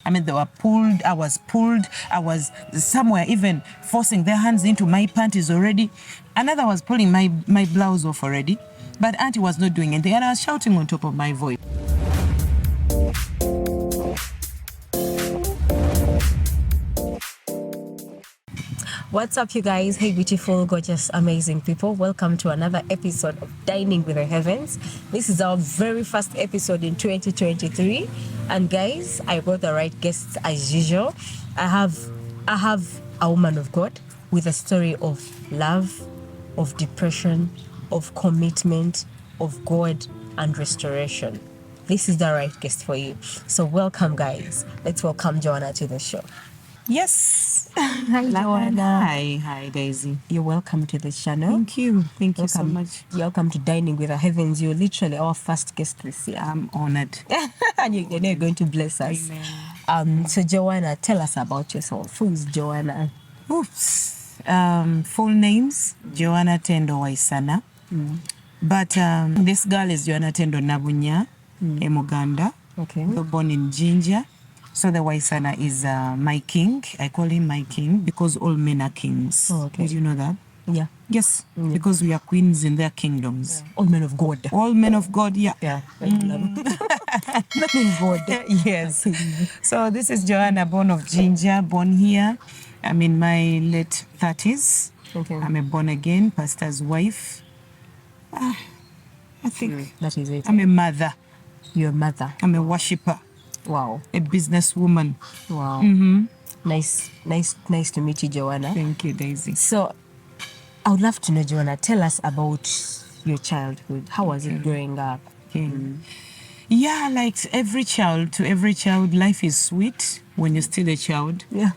I mean, they were pulled, I was pulled, I was somewhere even forcing their hands into my panties already. Another was pulling my blouse off already. But auntie was not doing anything, and I was shouting on top of my voice. What's up, you guys? Hey, beautiful, gorgeous, amazing people. Welcome to another episode of Dining with the Heavens. This is our very first episode in 2023. And guys, I brought the right guests as usual. I have a woman of God with a story of love, of depression, of commitment, of God, and restoration. This is the right guest for you. So welcome, guys. Let's welcome Joanna to the show. Yes. Hi, Joanna. Hi, Daisy. You're welcome to the channel. Thank you so much. Welcome to Dining with the Heavens. You're literally our first guest this year. I'm honored. And you're going to bless us. Amen. So Joanna, tell us about yourself. Who is Joanna? Oops. Full names, Joanna Tendo Waisana. But this girl is Joanna Tendo Nabunya, Emuganda. Okay. Born in Jinja. So the Waisana is my king. I call him my king because all men are kings. Oh, okay. Did you know that? Yeah. Yes, because we are queens in their kingdoms. All men of God. All men of God, yeah. Yeah. Men of God. Yes. So this is Joanna, born of Jinja, born here. I'm in my late 30s. Okay. I'm a born again pastor's wife. I think That is it. I'm a mother. You're a mother. I'm a worshipper. Wow. A businesswoman. Wow. Nice to meet you, Joanna. Thank you, Daisy. So, I would love to know, Joanna, tell us about your childhood. How was it growing up? Okay. Yeah, like every child, life is sweet when you're still a child. Yeah.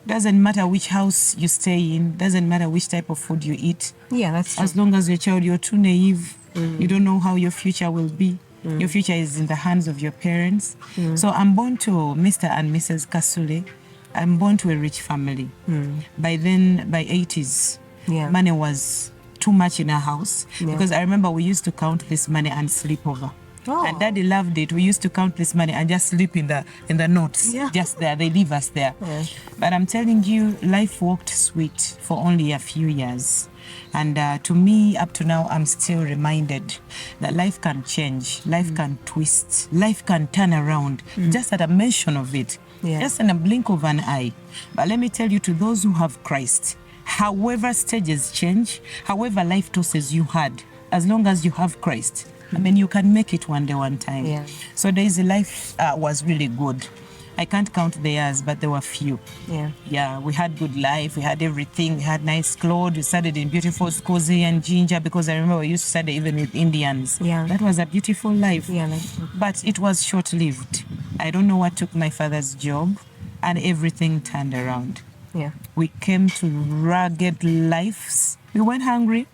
Doesn't matter which house you stay in, doesn't matter which type of food you eat. Yeah, that's true. As long as you're a child, you're too naive. You don't know how your future will be. Your future is in the hands of your parents. So I'm born to Mr. and Mrs. Kasule. I'm born to a rich family. By then, by 80s, money was too much in our house. Because I remember we used to count this money and sleep over. Oh. And Daddy loved it. We used to count this money and just sleep in the notes. Yeah. Just there. They leave us there. Yeah. But I'm telling you, life walked sweet for only a few years. And to me, up to now, I'm still reminded that life can change, life can twist, life can turn around, just at a mention of it, just in a blink of an eye. But let me tell you, to those who have Christ, however stages change, however life tosses you hard, as long as you have Christ, I mean, you can make it one day, one time. Yeah. So Daisy, life was really good. I can't count the years, but there were few. Yeah, we had good life. We had everything. We had nice clothes. We studied in beautiful schools here in Jinja because I remember we used to study even with Indians. Yeah. That was a beautiful life. Yeah. But it was short-lived. I don't know what took my father's job, and everything turned around. Yeah. We came to rugged lives. We went hungry.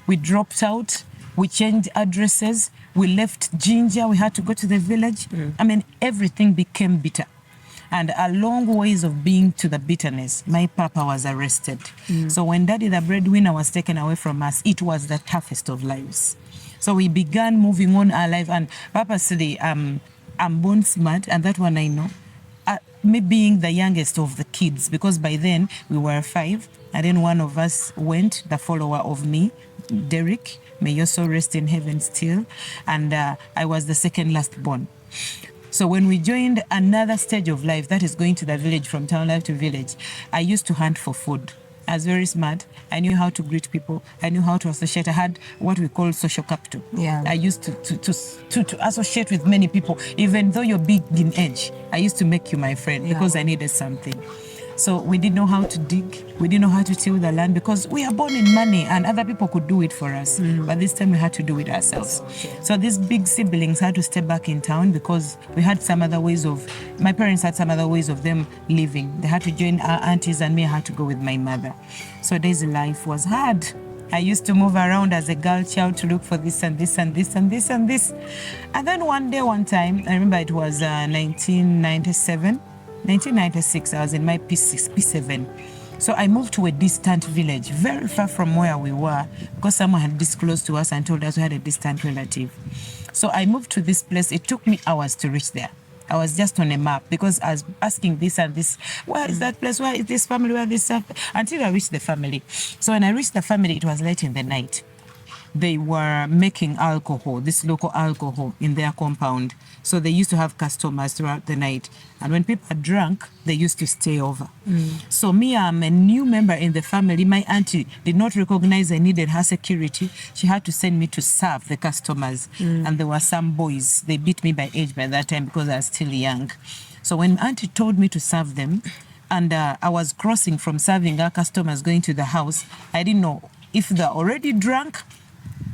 We dropped out. We changed addresses. We left Jinja. We had to go to the village. I mean, everything became bitter. And along ways of being to the bitterness, my papa was arrested. So when Daddy, the breadwinner, was taken away from us, it was the toughest of lives. So we began moving on our life. And Papa said, I'm born smart, and that one I know. Me being the youngest of the kids, because by then we were 5, and then one of us went, the follower of me, Derek, may your soul rest in heaven still, and I was the second last born. So when we joined another stage of life, that is going to the village, from town life to village, I used to hunt for food. I was very smart. I knew how to greet people. I knew how to associate. I had what we call social capital. Yeah. I used to associate with many people. Even though you're big in age, I used to make you my friend because I needed something. So we didn't know how to dig. We didn't know how to till the land because we are born in money and other people could do it for us. But this time we had to do it ourselves. So these big siblings had to stay back in town because we had some other ways of, my parents had some other ways of them living. They had to join our aunties and me, I had to go with my mother. So Daisy, life was hard. I used to move around as a girl child to look for this and this and this and this and this. And then one time, I remember it was 1996, I was in my P6, P7. So I moved to a distant village, very far from where we were, because someone had disclosed to us and told us we had a distant relative. So I moved to this place. It took me hours to reach there. I was just on a map because I was asking this and this, where is that place? Where is this family? Where is this stuff? Until I reached the family. So when I reached the family, it was late in the night. They were making alcohol, this local alcohol, in their compound. So they used to have customers throughout the night. And when people are drunk, they used to stay over. So me, I'm a new member in the family. My auntie did not recognize I needed her security. She had to send me to serve the customers. And there were some boys. They beat me by age by that time because I was still young. So when auntie told me to serve them, and I was crossing from serving our customers going to the house, I didn't know if they're already drunk.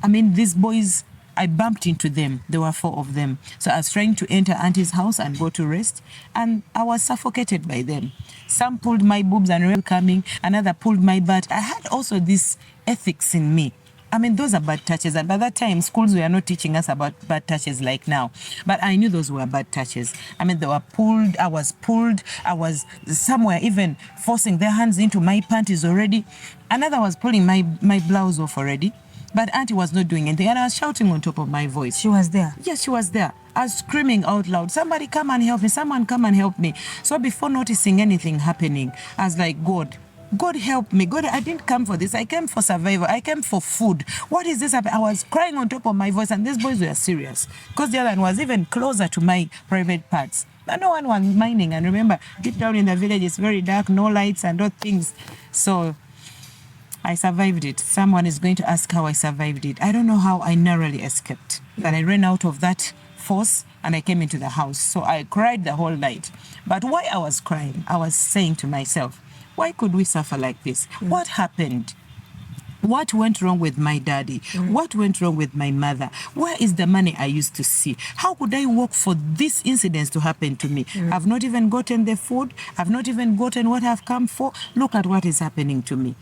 I mean, these boys, I bumped into them. There were 4 of them. So I was trying to enter auntie's house and go to rest, and I was suffocated by them. Some pulled my boobs and were coming. Another pulled my butt. I had also this ethics in me. I mean, those are bad touches. And by that time, schools were not teaching us about bad touches like now. But I knew those were bad touches. I mean, they were pulled. I was pulled. I was somewhere even forcing their hands into my panties already. Another was pulling my blouse off already. But auntie was not doing anything. And I was shouting on top of my voice. She was there? Yes, she was there. I was screaming out loud, somebody come and help me. Someone come and help me. So before noticing anything happening, I was like, God help me. God, I didn't come for this. I came for survival. I came for food. What is this? I was crying on top of my voice, and these boys were serious because the other one was even closer to my private parts. But no one was minding. And remember, deep down in the village, it's very dark, no lights and no things. So I survived it. Someone is going to ask how I survived it. I don't know how I narrowly escaped. But I ran out of that force and I came into the house. So I cried the whole night. But while I was crying, I was saying to myself, why could we suffer like this? What happened? What went wrong with my daddy? What went wrong with my mother? Where is the money I used to see? How could I work for these incidents to happen to me? I've not even gotten the food. I've not even gotten what I've come for. Look at what is happening to me.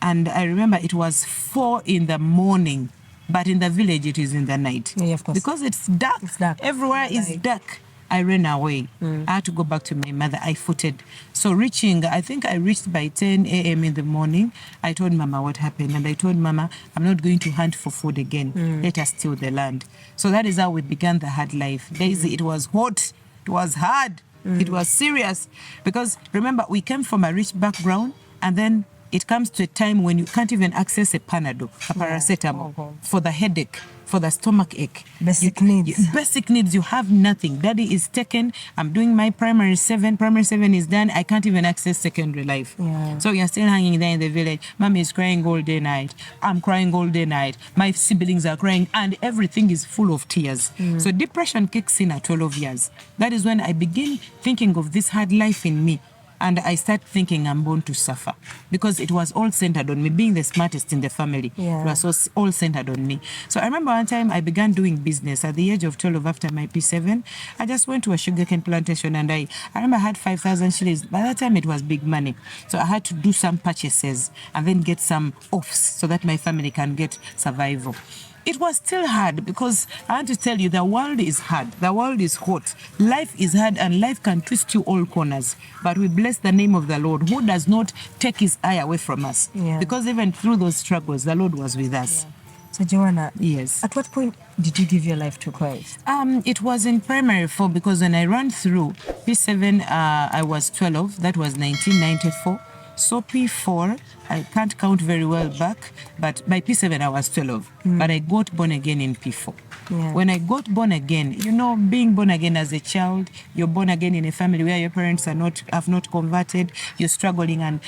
And I remember it was 4 a.m, but in the village it is in the night. Yeah, of course. Because it's dark. It's dark. Everywhere is dark. I ran away. I had to go back to my mother. I footed. So I think I reached by 10 a.m. in the morning. I told Mama what happened. And I told Mama, I'm not going to hunt for food again. Let us till the land. So that is how we began the hard life. Daisy, it was hot. It was hard. It was serious. Because remember, we came from a rich background, and then it comes to a time when you can't even access a Panadol, a paracetamol, for the headache, for the stomach ache. Basic needs. Basic needs, you have nothing. Daddy is taken. I'm doing my primary 7. Primary 7 is done. I can't even access secondary life. Yeah. So you're still hanging there in the village. Mommy is crying all day night. I'm crying all day night. My siblings are crying, and everything is full of tears. So depression kicks in at 12 years. That is when I begin thinking of this hard life in me. And I start thinking I'm born to suffer because it was all centered on me, being the smartest in the family. Yeah. It was all centered on me. So I remember one time I began doing business at the age of 12 after my P7. I just went to a sugarcane plantation, and I remember I had 5,000 shillings. By that time it was big money. So I had to do some purchases and then get some offs so that my family can get survival. It was still hard because I want to tell you, the world is hard. The world is hot. Life is hard, and life can twist you all corners. But we bless the name of the Lord, who does not take his eye away from us. Yeah. Because even through those struggles, the Lord was with us. So Joanna, Yes. at what point did you give your life to Christ? It was in primary 4 because when I ran through P7, I was 12. That was 1994. So P4, I can't count very well back, but by P7 I was 12. But I got born again in P4. Yeah. When I got born again, being born again as a child, you're born again in a family where your parents have not converted, you're struggling and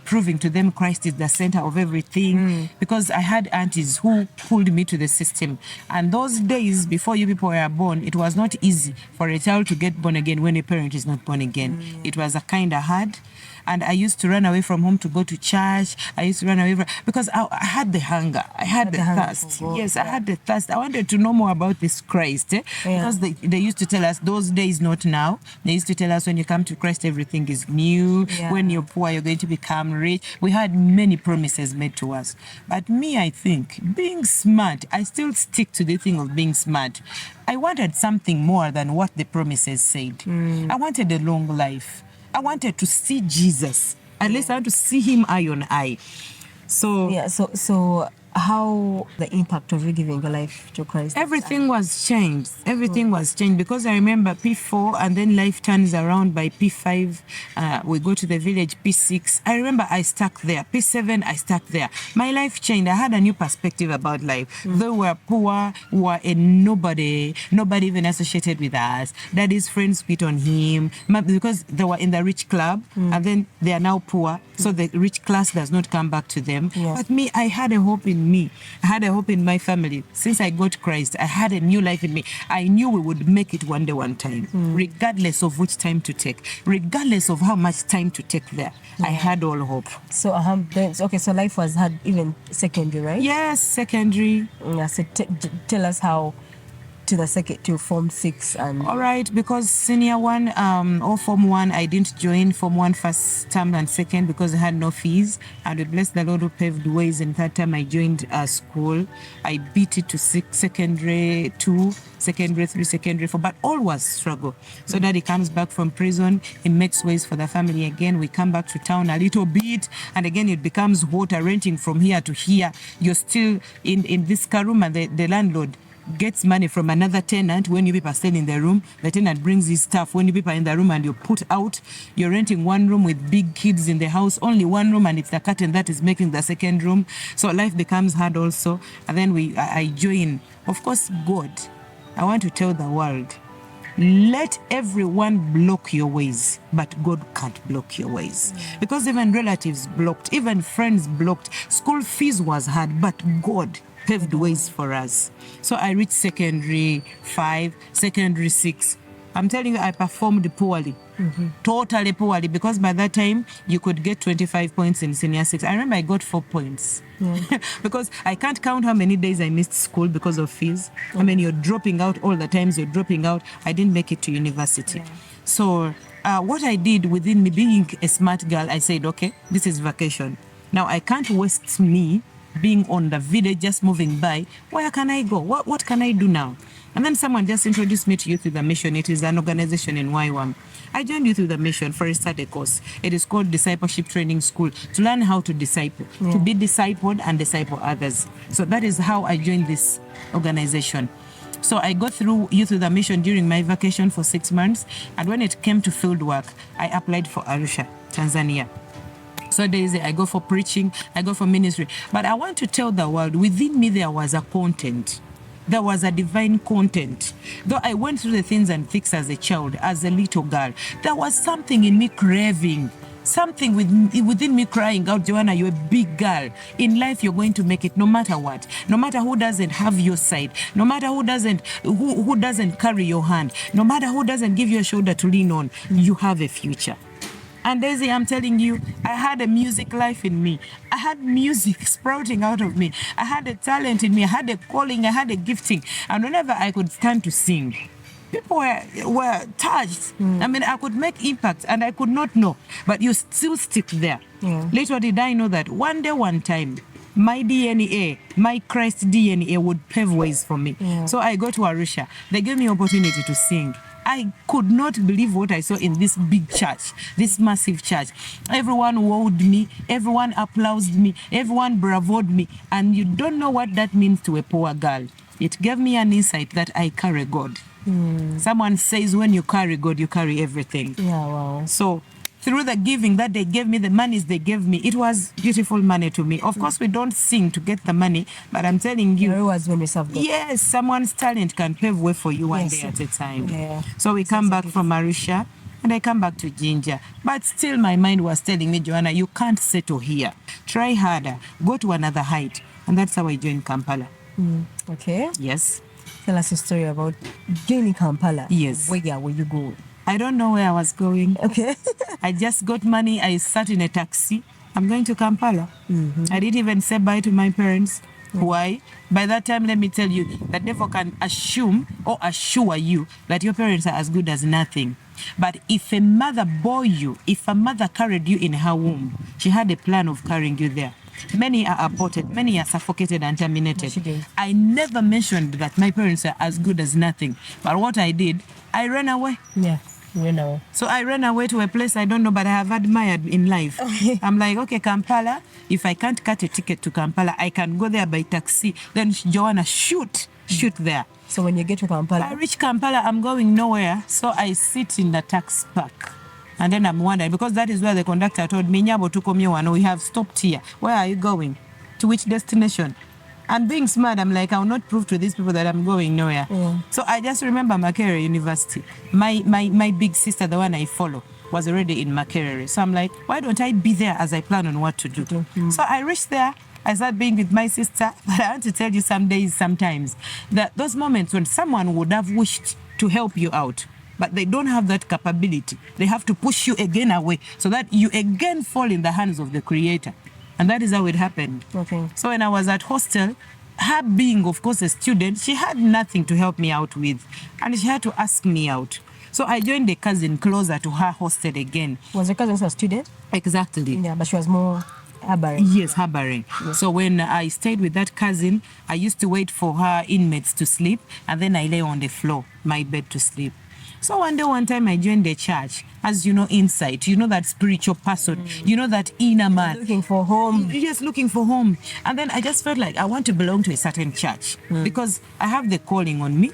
proving to them Christ is the center of everything. Because I had aunties who pulled me to the system. And those days before you people were born, it was not easy for a child to get born again when a parent is not born again. It was a kind of hard. And I used to run away from home to go to church. I used to run away because I had the hunger. I had the thirst. Yes, I had the thirst. I wanted to know more about this Christ. Because they used to tell us, those days, not now. They used to tell us when you come to Christ, everything is new. Yeah. When you're poor, you're going to become rich. We had many promises made to us. But me, I think, being smart, I still stick to the thing of being smart. I wanted something more than what the promises said. I wanted a long life. I wanted to see Jesus. At least I want to see him eye on eye. So Yeah, so how the impact of you giving your life to Christ? Everything was changed. Everything was changed because I remember P4 and then life turns around by P5. We go to the village, P6. I remember I stuck there. P7, I stuck there. My life changed. I had a new perspective about life. Though we're poor, we were a nobody even associated with us. Daddy's friends spit on him because they were in the rich club and then they are now poor. So the rich class does not come back to them. Yeah. But me, I had a hope in me. I had a hope in my family. Since I got Christ, I had a new life in me. I knew we would make it one day, one time, regardless of which time to take, regardless of how much time to take there. I had all hope. So, so life was hard even secondary, right? Yes, secondary. Yeah, so tell us how to the second to Form 6 and All right, because senior one or Form 1, I didn't join Form 1 first term and second because I had no fees. And we bless the Lord who paved ways. In third term, I joined school. I beat it to secondary 2, secondary 3, secondary 4, but all was struggle. So Daddy comes back from prison. He makes ways for the family again. We come back to town a little bit. And again, it becomes water renting from here to here. You're still in this car room and the landlord gets money from another tenant. When you people are staying in the room, the tenant brings his stuff. When you people are in the room and you put out, you're renting one room with big kids in the house, only one room, and it's the curtain that is making the second room. So life becomes hard also. And then I join. Of course, God, I want to tell the world, let everyone block your ways, but God can't block your ways. Because even relatives blocked, even friends blocked. School fees was hard, but God paved ways for us. So I reached secondary 5, secondary 6. I'm telling you, I performed poorly. Totally poorly, because by that time you could get 25 points in senior 6. I remember I got 4 points because I can't count how many days I missed school because of fees. I mean, you're dropping out all the times you're dropping out. I didn't make it to university. So what I did within me, being a smart girl, I said, okay, this is vacation. Now I can't waste me being on the village, just moving by. Where can I go? What can I do now? And then someone just introduced me to Youth with a Mission. It is an organization in YWAM. I joined Youth with a Mission for a study course. It is called Discipleship Training School, to learn how to disciple, to be discipled and disciple others. So that is how I joined this organization. So I got through Youth with a Mission during my vacation for 6 months. And when it came to field work, I applied for Arusha, Tanzania. So Daisy, I go for preaching, I go for ministry. But I want to tell the world, within me there was a content. There was a divine content. Though I went through the things and things as a child, as a little girl, there was something in me craving. Something within me crying out, Joanna, you're a big girl. In life, you're going to make it no matter what. No matter who doesn't have your side. No matter who doesn't carry your hand. No matter who doesn't give you a shoulder to lean on. You have a future. And Daisy, I'm telling you, I had a music life in me. I had music sprouting out of me. I had a talent in me. I had a calling. I had a gifting. And whenever I could stand to sing, people were touched. I mean, I could make impact and I could not know. But you still stick there. Little did I know that one day, one time, my DNA, my Christ DNA would pave ways for me. So I go to Arusha. They gave me opportunity to sing. I could not believe what I saw in this big church, this massive church. Everyone wowed me, everyone applauded me, everyone bravoed me. And you don't know what that means to a poor girl. It gave me an insight that I carry God. Someone says when you carry God, you carry everything. Yeah, wow. So through the giving that they gave me, the monies they gave me, it was beautiful money to me. Of course, we don't sing to get the money, but I'm telling you, There was when we serve God. yes, someone's talent can pave way for you one day at a time. So we come back from Arusha, and I come back to Jinja. But still my mind was telling me, Joanna, you can't settle here. Try harder. Go to another height. And that's how I joined Kampala. Okay. Yes. Tell us a story about joining Kampala. Yes. Where were you going? I don't know where I was going. Okay. I just got money. I sat in a taxi. I'm going to Kampala. I didn't even say bye to my parents. Why? By that time, let me tell you, the devil can assume or assure you that your parents are as good as nothing. But if a mother bore you, if a mother carried you in her womb, she had a plan of carrying you there. Many are aborted, many are suffocated and terminated. She did. I never mentioned that my parents are as good as nothing. But what I did, I ran away. Yeah. You know. So I ran away to a place I don't know, but I have admired in life. I'm like, okay, Kampala, if I can't cut a ticket to Kampala, I can go there by taxi. Then Joanna, shoot there. So when you get to Kampala? I reach Kampala, I'm going nowhere. So I sit in the taxi park. And then I'm wondering, because that is where the conductor told me, Nyabo tukomye wano, we have stopped here. Where are you going? To which destination? And being smart, I'm like, I will not prove to these people that I'm going nowhere. So I just remember Makerere University. My big sister, the one I follow, was already in Makerere. So I'm like, why don't I be there as I plan on what to do? So I reached there. I started being with my sister. But I want to tell you sometimes, that those moments when someone would have wished to help you out, but they don't have that capability. They have to push you again away so that you again fall in the hands of the Creator. And that is how it happened. Okay. So when I was at hostel, her being, of course, a student, she had nothing to help me out with. And she had to ask me out. So I joined a cousin closer to her hostel again. Was your cousin a student? Exactly. Yeah, but she was more harboring. Yes, harboring. Yes. So when I stayed with that cousin, I used to wait for her inmates to sleep, and then I lay on the floor, my bed, to sleep. So one time I joined the church. As you know, insight, you know that spiritual person, you know that inner man. Looking for home. Yes, looking for home. And then I just felt like I want to belong to a certain church because I have the calling on me.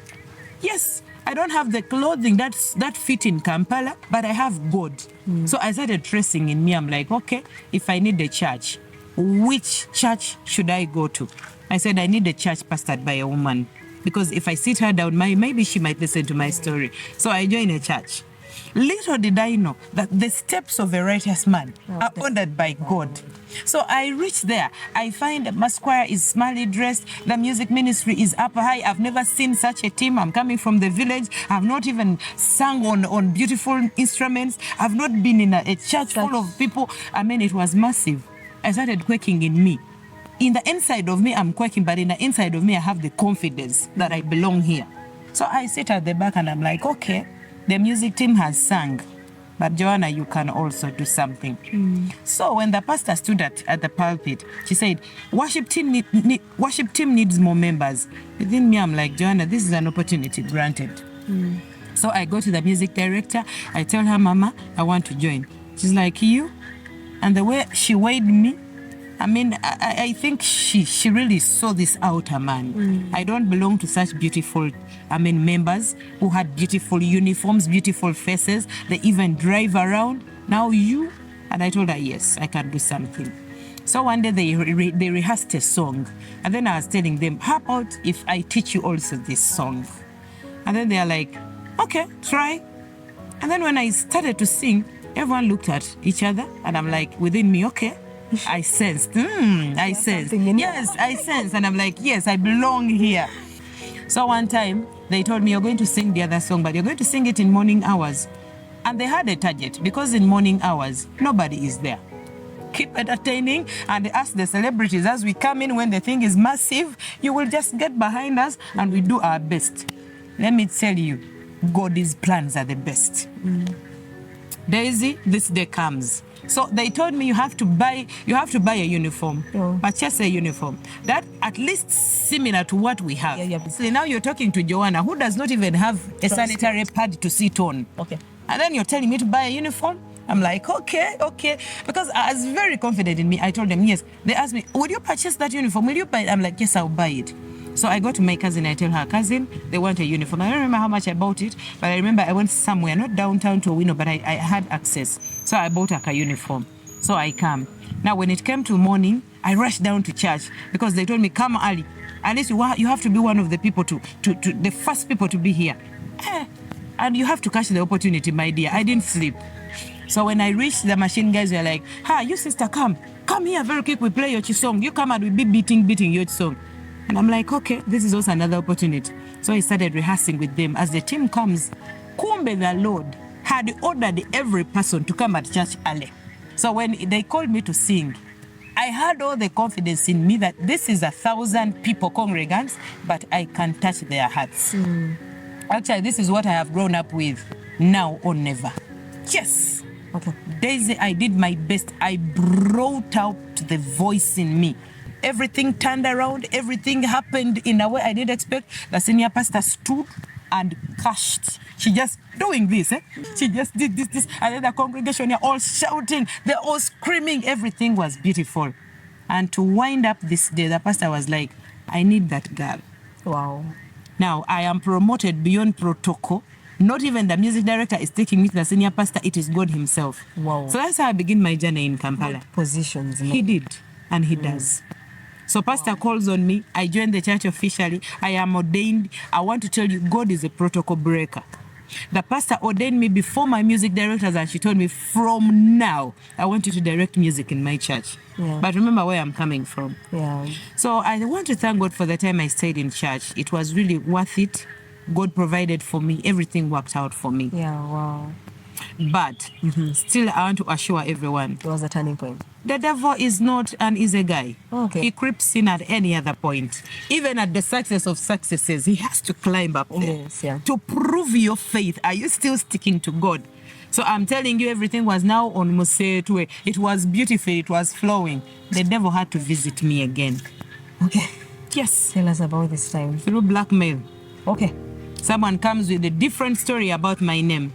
Yes, I don't have the clothing that fit in Kampala, but I have God. So I started tracing in me. I'm like, okay, if I need a church, which church should I go to? I said, I need a church pastored by a woman. Because if I sit her down, maybe she might listen to my story. So I joined a church. Little did I know that the steps of a righteous man are ordered by God. So I reach there. I find the mass choir is smartly dressed. The music ministry is up high. I've never seen such a team. I'm coming from the village. I've not even sung on beautiful instruments. I've not been in a church full of people. I mean, it was massive. I started quaking in me. In the inside of me, I'm quaking, but in the inside of me, I have the confidence that I belong here. So I sit at the back and I'm like, okay, the music team has sung, but Joanna, you can also do something. So when the pastor stood at the pulpit, she said, worship team needs more members. Within me, I'm like, Joanna, this is an opportunity granted. So I go to the music director. I tell her, Mama, I want to join. She's like, you? And the way she weighed me, I mean, I think she really saw this outer man. I don't belong to such beautiful, members who had beautiful uniforms, beautiful faces. They even drive around. Now you? And I told her, yes, I can do something. So one day they rehearsed a song. And then I was telling them, how about if I teach you also this song? And then they are like, okay, try. And then when I started to sing, everyone looked at each other. And I'm like, within me, okay. I sensed. I sensed. Yes, I sensed. And I'm like, yes, I belong here. So one time, they told me, you're going to sing the other song, but you're going to sing it in morning hours. And they had a target, because in morning hours, nobody is there. Keep entertaining and ask the celebrities as we come in when the thing is massive, you will just get behind us and we do our best. Let me tell you, God's plans are the best. Daisy, this day comes. So they told me you have to buy a uniform, purchase a uniform that at least similar to what we have. So now you're talking to Joanna, who does not even have a sanitary pad to sit on. Okay. And then you're telling me to buy a uniform? I'm like, okay. Because I was very confident in me. I told them, yes. They asked me, would you purchase that uniform? Will you buy it? I'm like, yes, I'll buy it. So I go to my cousin, I tell her, cousin, they want a uniform. I don't remember how much I bought it, but I remember I went somewhere, not downtown to a window, but I had access. So I bought a uniform. So I come. Now, when it came to morning, I rushed down to church because they told me, come early. At least you have to be one of the people the first people to be here. And you have to catch the opportunity, my dear. I didn't sleep. So when I reached, the machine guys were like, you sister, come here very quick, we play your song. You come and we be beating your song. And I'm like, okay, this is also another opportunity. So I started rehearsing with them. As the team comes, Kumbe the Lord had ordered every person to come at church early. So when they called me to sing, I had all the confidence in me that this is 1,000 people, congregants, but I can touch their hearts. Actually, this is what I have grown up with, now or never. Yes. Okay. Daisy, I did my best. I brought out the voice in me. Everything turned around. Everything happened in a way I didn't expect. The senior pastor stood and cashed. She just doing this. She just did this. And then the congregation are all shouting. They're all screaming. Everything was beautiful. And to wind up this day, the pastor was like, I need that girl. Wow. Now, I am promoted beyond protocol. Not even the music director is taking me to the senior pastor. It is God himself. Wow. So that's how I begin my journey in Kampala. Positions. He did, and he does. So pastor calls on me. I joined the church officially. I am ordained. I want to tell you, God is a protocol breaker. The pastor ordained me before my music directors, and she told me, from now, I want you to direct music in my church. Yeah. But remember where I'm coming from. Yeah. So I want to thank God for the time I stayed in church. It was really worth it. God provided for me. Everything worked out for me. Yeah, wow. But still, I want to assure everyone, It was a turning point. the devil is not an easy guy. Okay. He creeps in at any other point. Even at the success of successes, he has to climb up there. Yes, yeah. To prove your faith. Are you still sticking to God? So I'm telling you, everything was now on Musetwe. It was beautiful. It was flowing. The devil had to visit me again. Okay. Yes. Tell us about this time. Through blackmail. Okay. Someone comes with a different story about my name.